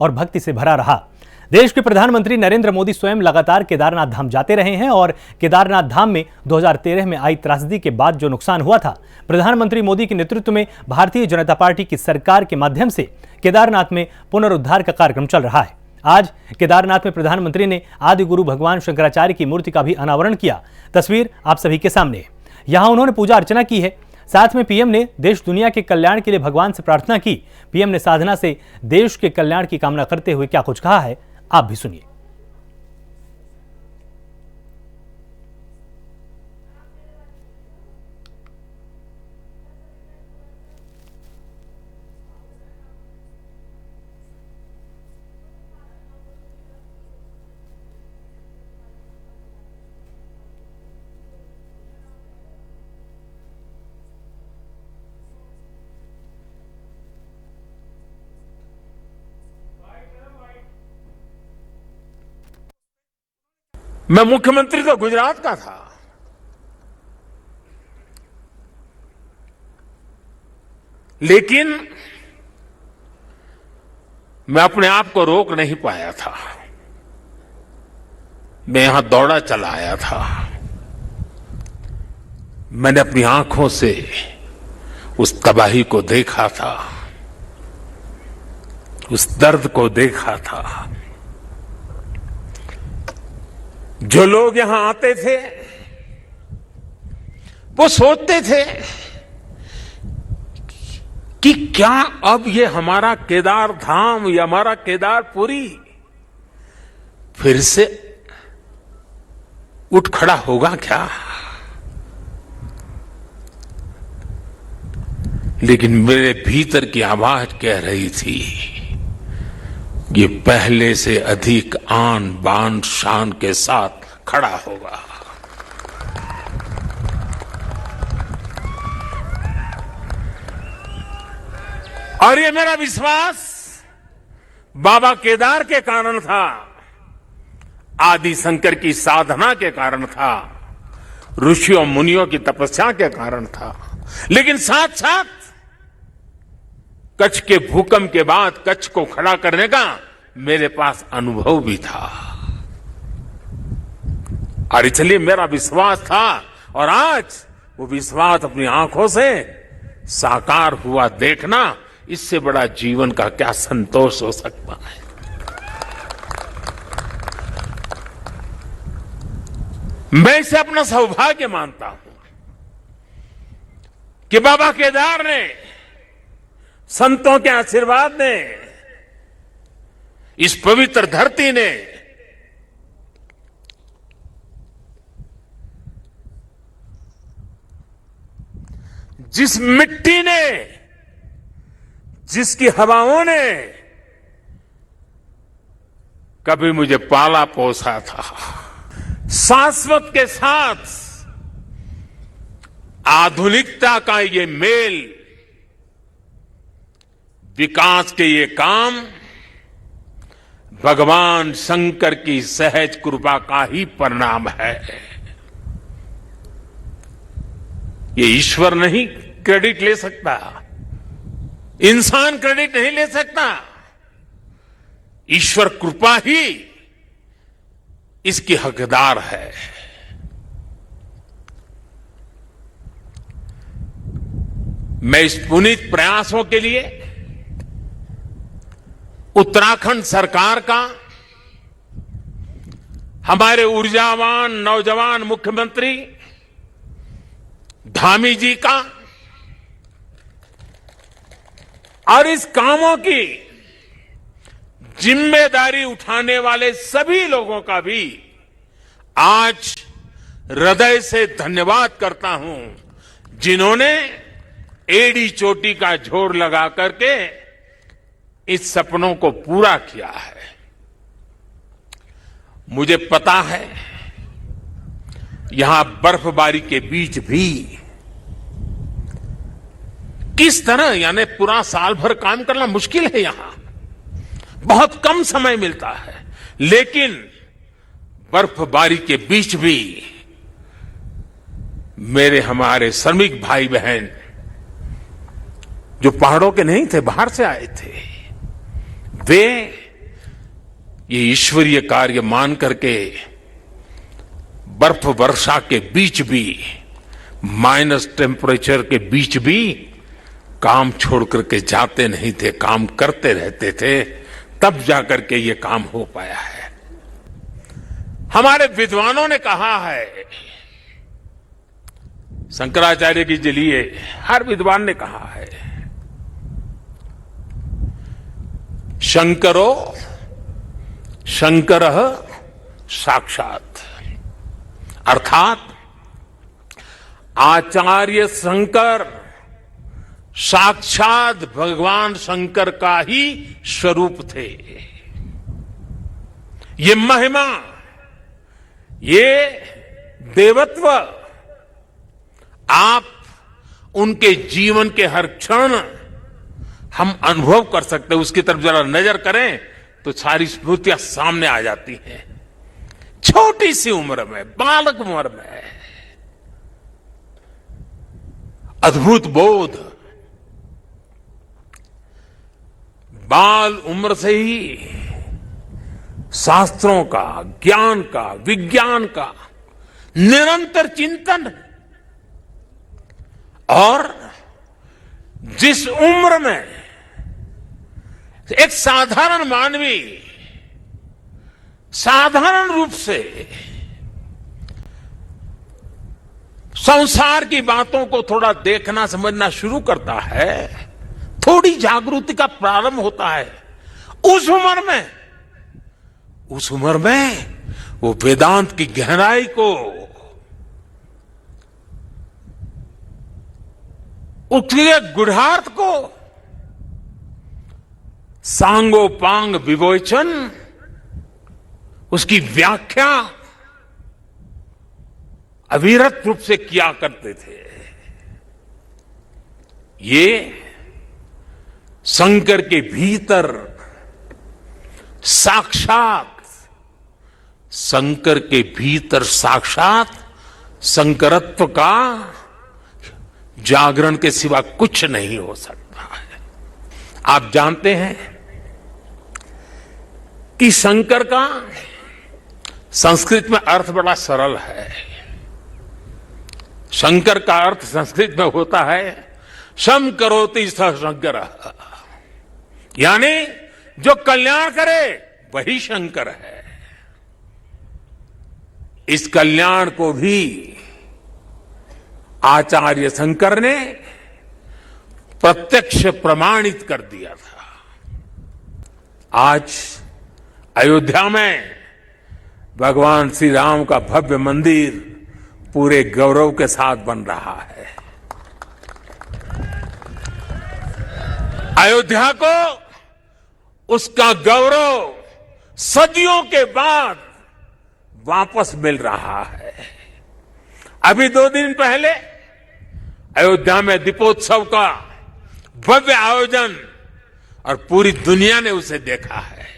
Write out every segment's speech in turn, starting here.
और भक्ति से भरा रहा। देश के प्रधानमंत्री नरेंद्र मोदी स्वयं लगातार केदारनाथ धाम जाते रहे हैं और केदारनाथ धाम में 2013 में आई त्रासदी के बाद जो नुकसान हुआ था, प्रधानमंत्री मोदी के नेतृत्व में भारतीय जनता पार्टी की सरकार के माध्यम से केदारनाथ में पुनरुद्धार का कार्यक्रम चल रहा है। आज केदारनाथ में प्रधानमंत्री ने आदि गुरु भगवान शंकराचार्य की मूर्ति का भी अनावरण किया। तस्वीर आप सभी के सामने है। यहां उन्होंने पूजा अर्चना की है। साथ में पीएम ने देश दुनिया के कल्याण के लिए भगवान से प्रार्थना की। पीएम ने साधना से देश के कल्याण की कामना करते हुए क्या कुछ कहा है, आप भी सुनिए। मैं मुख्यमंत्री तो गुजरात का था, लेकिन मैं अपने आप को रोक नहीं पाया था। मैं यहां दौड़ा चला आया था। मैंने अपनी आंखों से उस तबाही को देखा था, उस दर्द को देखा था। जो लोग यहां आते थे वो सोचते थे कि क्या अब ये हमारा केदार धाम या हमारा केदारपुरी फिर से उठ खड़ा होगा क्या? लेकिन मेरे भीतर की आवाज कह रही थी, ये पहले से अधिक आन बान शान के साथ खड़ा होगा। और ये मेरा विश्वास बाबा केदार के कारण था, आदि शंकर की साधना के कारण था, ऋषियों मुनियों की तपस्या के कारण था। लेकिन साथ साथ कच्छ के भूकंप के बाद कच्छ को खड़ा करने का मेरे पास अनुभव भी था। और इसलिए मेरा विश्वास था, और आज वो विश्वास अपनी आंखों से साकार हुआ देखना, इससे बड़ा जीवन का क्या संतोष हो सकता है। मैं इसे अपना सौभाग्य मानता हूं कि बाबा केदार ने, संतों के आशीर्वाद ने, इस पवित्र धरती ने जिस मिट्टी ने, जिसकी हवाओं ने कभी मुझे पाला पोसा था, शाश्वत के साथ आधुनिकता का ये मेल, विकास के ये काम भगवान शंकर की सहज कृपा का ही परिणाम है। ये ईश्वर नहीं क्रेडिट ले सकता, इंसान क्रेडिट नहीं ले सकता। ईश्वर कृपा ही इसकी हकदार है। मैं इस पुनीत प्रयासों के लिए उत्तराखंड सरकार का, हमारे ऊर्जावान नौजवान मुख्यमंत्री धामी जी का, और इस कामों की जिम्मेदारी उठाने वाले सभी लोगों का भी आज हृदय से धन्यवाद करता हूं, जिन्होंने एड़ी चोटी का जोर लगा करके इस सपनों को पूरा किया है। मुझे पता है यहां बर्फबारी के बीच भी किस तरह, यानी पूरा साल भर काम करना मुश्किल है, यहां बहुत कम समय मिलता है, लेकिन बर्फबारी के बीच भी मेरे हमारे श्रमिक भाई बहन जो पहाड़ों के नहीं थे, बाहर से आए थे, वे ये ईश्वरीय कार्य मान करके बर्फ वर्षा के बीच भी, माइनस टेम्परेचर के बीच भी काम छोड़ करके जाते नहीं थे, काम करते रहते थे, तब जाकर के ये काम हो पाया है। हमारे विद्वानों ने कहा है, शंकराचार्य के लिए हर विद्वान ने कहा है, शंकरो शंकरः साक्षात, अर्थात आचार्य शंकर साक्षात भगवान शंकर का ही स्वरूप थे। ये महिमा, ये देवत्व आप उनके जीवन के हर क्षण हम अनुभव कर सकते हैं। उसकी तरफ जरा नजर करें तो सारी स्मृतियां सामने आ जाती हैं। छोटी सी उम्र में, बालक उम्र में अद्भुत बोध, बाल उम्र से ही शास्त्रों का, ज्ञान का, विज्ञान का निरंतर चिंतन, और जिस उम्र में एक साधारण मानवी साधारण रूप से संसार की बातों को थोड़ा देखना समझना शुरू करता है, थोड़ी जागृति का प्रारंभ होता है, उस उम्र में वो वेदांत की गहराई को, उसके गुढ़ार्थ को, सांगोपांग विवेचन, उसकी व्याख्या अविरत रूप से किया करते थे। ये शंकर के भीतर साक्षात, शंकर के भीतर साक्षात शंकरत्व का जागरण के सिवा कुछ नहीं हो सकता है। आप जानते हैं कि शंकर का संस्कृत में अर्थ बड़ा सरल है। शंकर का अर्थ संस्कृत में होता है शम करोति स शंकर, यानी जो कल्याण करे वही शंकर है। इस कल्याण को भी आचार्य शंकर ने प्रत्यक्ष प्रमाणित कर दिया था। आज अयोध्या में भगवान श्री राम का भव्य मंदिर पूरे गौरव के साथ बन रहा है। अयोध्या को उसका गौरव सदियों के बाद वापस मिल रहा है। अभी 2 दिन पहले अयोध्या में दीपोत्सव का भव्य आयोजन, और पूरी दुनिया ने उसे देखा है।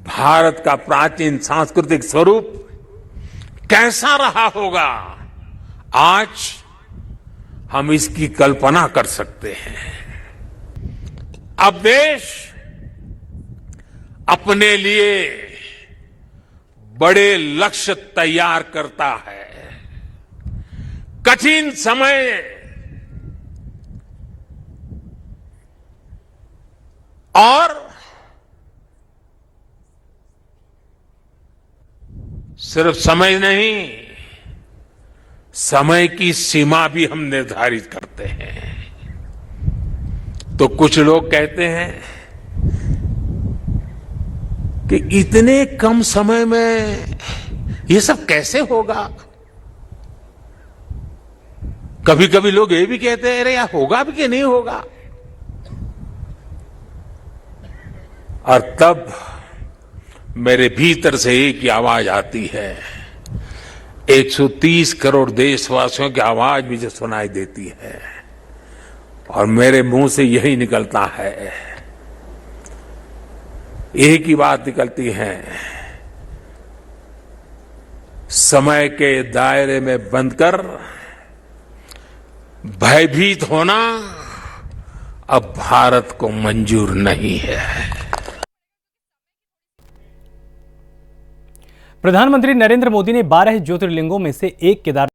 भारत का प्राचीन सांस्कृतिक स्वरूप कैसा रहा होगा, आज हम इसकी कल्पना कर सकते हैं। अब देश अपने लिए बड़े लक्ष्य तैयार करता है। कठिन समय और सिर्फ समय नहीं, समय की सीमा भी हम निर्धारित करते हैं। तो कुछ लोग कहते हैं कि इतने कम समय में ये सब कैसे होगा। कभी कभी लोग ये भी कहते हैं, अरे यार होगा भी कि नहीं होगा। और तब मेरे भीतर से एक ही आवाज आती है, 130 करोड़ देशवासियों की आवाज मुझे सुनाई देती है, और मेरे मुंह से यही निकलता है, एक ही बात निकलती है, समय के दायरे में बंधकर भयभीत होना अब भारत को मंजूर नहीं है। प्रधानमंत्री नरेंद्र मोदी ने 12 ज्योतिर्लिंगों में से एक केदारनाथ